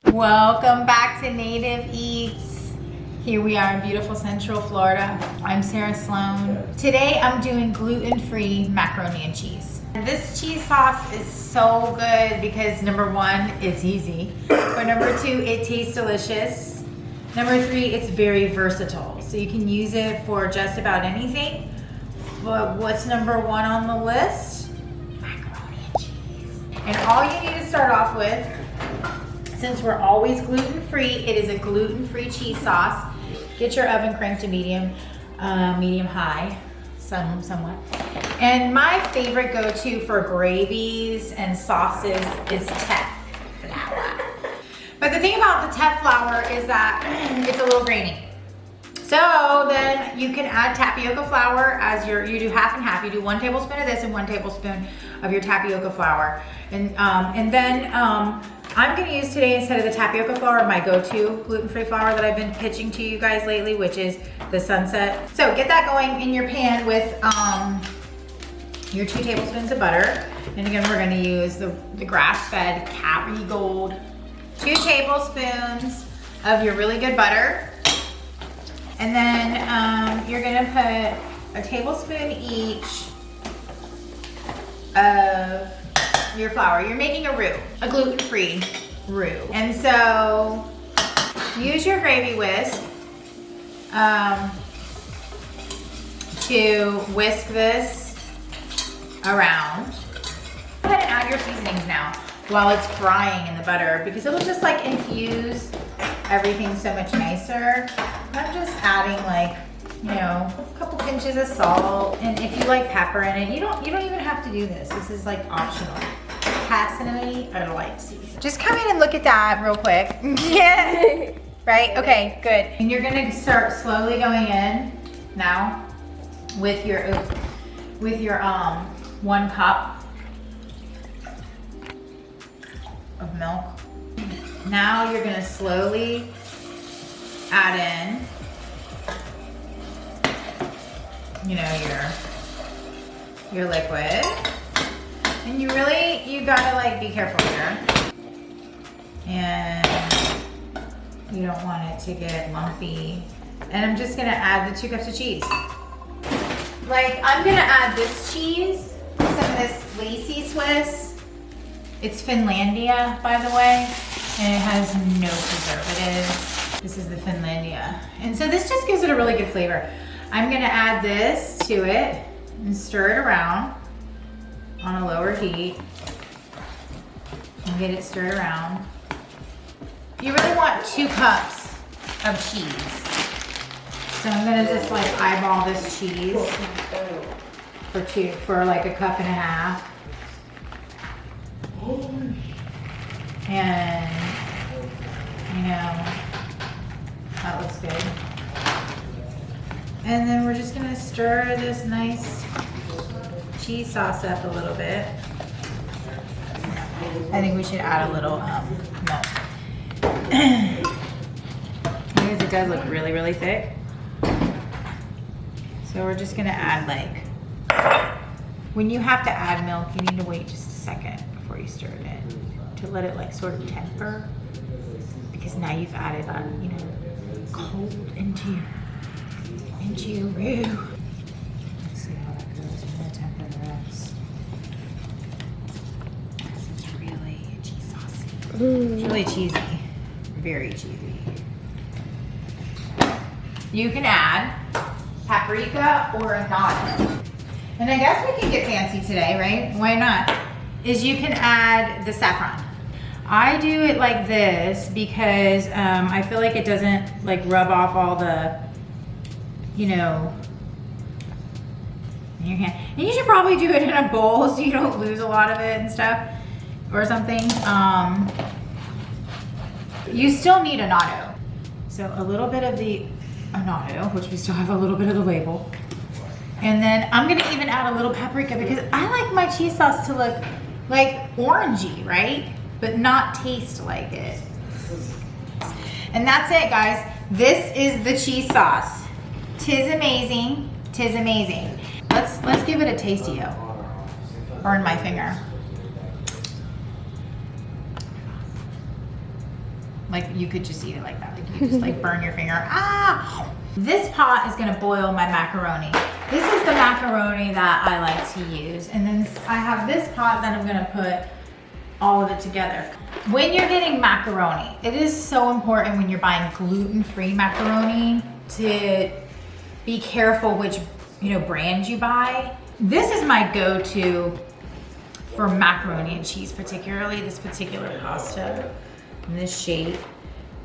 Welcome back to Native Eats. Here we are in beautiful Central Florida. I'm Sarah Sloan. Today I'm doing gluten-free macaroni and cheese. This cheese sauce is so good because number one, it's easy. But number two, it tastes delicious. Number three, it's very versatile. So you can use it for just about anything. But what's number one on the list? Macaroni and cheese. And all you need to start off with, since we're always gluten-free, it is a gluten-free cheese sauce. Get your oven cranked to medium high, somewhat. And my favorite go-to for gravies and sauces is teff flour. But the thing about the teff flour is that it's a little grainy. So then you can add tapioca flour as you do half and half. You do 1 tablespoon of this and 1 tablespoon of your tapioca flour. And then I'm gonna use today, instead of the tapioca flour, my go-to gluten-free flour that I've been pitching to you guys lately, which is the Sunset. So get that going in your pan with your 2 tablespoons of butter. And again, we're gonna use the grass-fed Gold. 2 tablespoons of your really good butter. And then you're gonna put a tablespoon each of your flour. You're making a roux, a gluten-free roux. And so use your gravy whisk to whisk this around. Go ahead and add your seasonings now while it's frying in the butter, because it'll just like infuse everything so much nicer. I'm just adding like, a couple pinches of salt, and if you like pepper in it, you don't even have to do this. This is like optional. Personally, I like seasoning. Just come in and look at that real quick. Yeah. Right? Okay, good. And you're gonna start slowly going in now with your 1 cup of milk. Now you're gonna slowly add in, your liquid. And you gotta like be careful here. And you don't want it to get lumpy. And I'm just gonna add the 2 cups of cheese. Like, I'm gonna add this cheese, some of this Lacy Swiss. It's Finlandia, by the way, and it has no preservatives. This is the Finlandia. And so this just gives it a really good flavor. I'm gonna add this to it and stir it around on a lower heat and get it stirred around. You really want 2 cups of cheese. So I'm gonna just like eyeball this cheese for like 1.5 cups. And that looks good. And then we're just gonna stir this nice cheese sauce up a little bit. I think we should add a little milk. Because it does look really, really thick. So we're just gonna add when you have to add milk, you need to wait just a second before you stir it in to let it like sort of temper. Because now you've added cold into your roux. Let's see how that goes. I'm gonna temper the rest. Because it's really cheese saucy. It's really cheesy. Very cheesy. You can add paprika or a natto. And I guess we can get fancy today, right? Why not? You can add the saffron. I do it like this because I feel like it doesn't like rub off all the, in your hand. And you should probably do it in a bowl so you don't lose a lot of it and stuff or something. You still need a natto. So a little bit of the annatto, which we still have a little bit of the label. And then I'm gonna even add a little paprika because I like my cheese sauce to look like orangey, right? But not taste like it. And that's it, guys. This is the cheese sauce. Tis amazing, tis amazing. Let's give it a tasty-o. Burn my finger. Like you could just eat it like that. Like you could just like burn your finger. Ah! This pot is gonna boil my macaroni. This is the macaroni that I like to use. And then I have this pot that I'm gonna put all of it together. When you're getting macaroni, it is so important when you're buying gluten-free macaroni to be careful which brand you buy. This is my go-to for macaroni and cheese, particularly this particular pasta in this shape.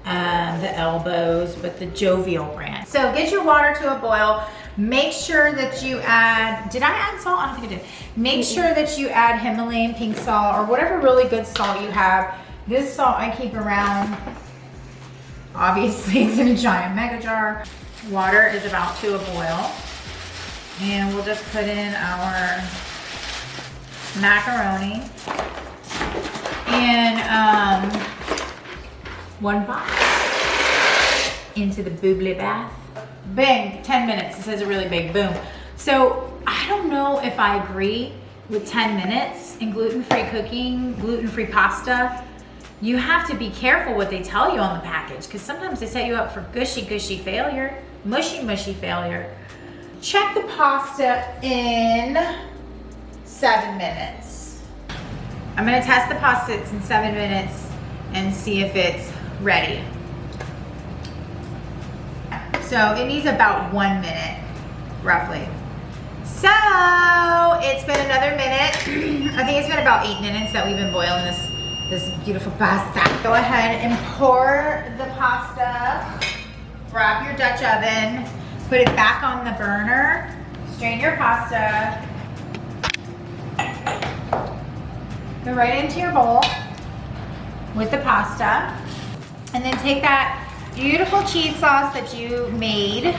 The elbows, but the Jovial brand. So get your water to a boil. Make sure that you add, did I add salt? I don't think I did. Make sure that you add Himalayan pink salt or whatever really good salt you have. This salt I keep around. Obviously it's in a giant mega jar. Water is about to a boil. And we'll just put in our macaroni. And one box into the bubbly bath. Bang, 10 minutes. It says a really big boom. So I don't know if I agree with 10 minutes in gluten-free cooking, gluten-free pasta. You have to be careful what they tell you on the package because sometimes they set you up for gushy failure, mushy failure. Check the pasta in 7 minutes. I'm gonna test the pasta in 7 minutes and see if it's ready. So it needs about 1 minute, roughly. So it's been another minute. I think it's been about 8 minutes that we've been boiling this beautiful pasta. Go ahead and pour the pasta, grab your Dutch oven, put it back on the burner, strain your pasta, go right into your bowl with the pasta, and then take that beautiful cheese sauce that you made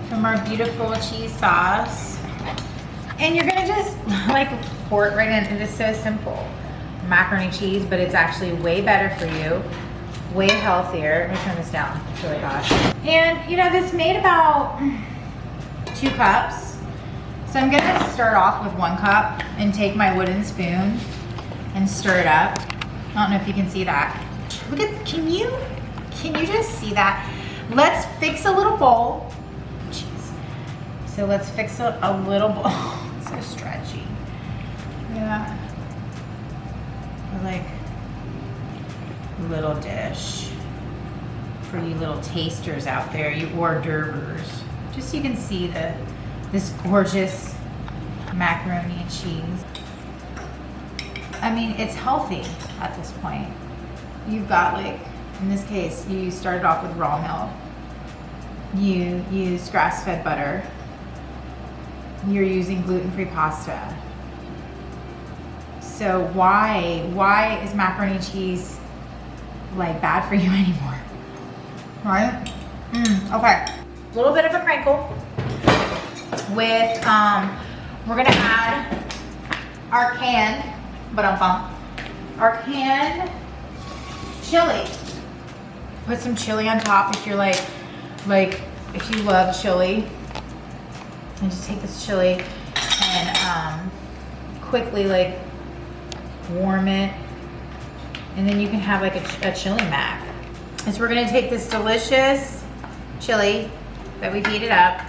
from our beautiful cheese sauce, and you're gonna just like pour it right in. It is so simple. Macaroni cheese, but it's actually way better for you, way healthier. Let me turn this down, it's really hot. And this made about 2 cups. So I'm gonna start off with 1 cup and take my wooden spoon and stir it up. I don't know if you can see that. Look at, can you just see that? Let's fix a little bowl. Jeez. So let's fix a little bowl. It's so stretchy. Yeah. Like little dish for you little tasters out there, you hors d'oeuvres. Just so you can see this gorgeous macaroni and cheese. I mean, it's healthy at this point. You've got in this case, you started off with raw milk. You used grass-fed butter. You're using gluten-free pasta. So why is macaroni and cheese bad for you anymore? Right? Okay. A little bit of a crinkle with we're gonna add our canned chili. Put some chili on top if you're if you love chili. And just take this chili and quickly warm it, and then you can have a chili mac. And so we're gonna take this delicious chili that we've heated up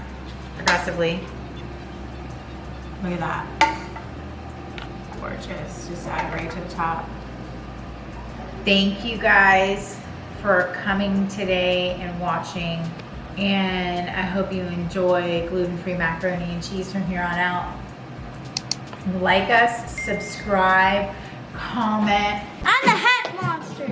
progressively. Look at that. Gorgeous. Just add right to the top. Thank you guys for coming today and watching. And I hope you enjoy gluten-free macaroni and cheese from here on out. Like us, subscribe, comment. I'm the hat monster.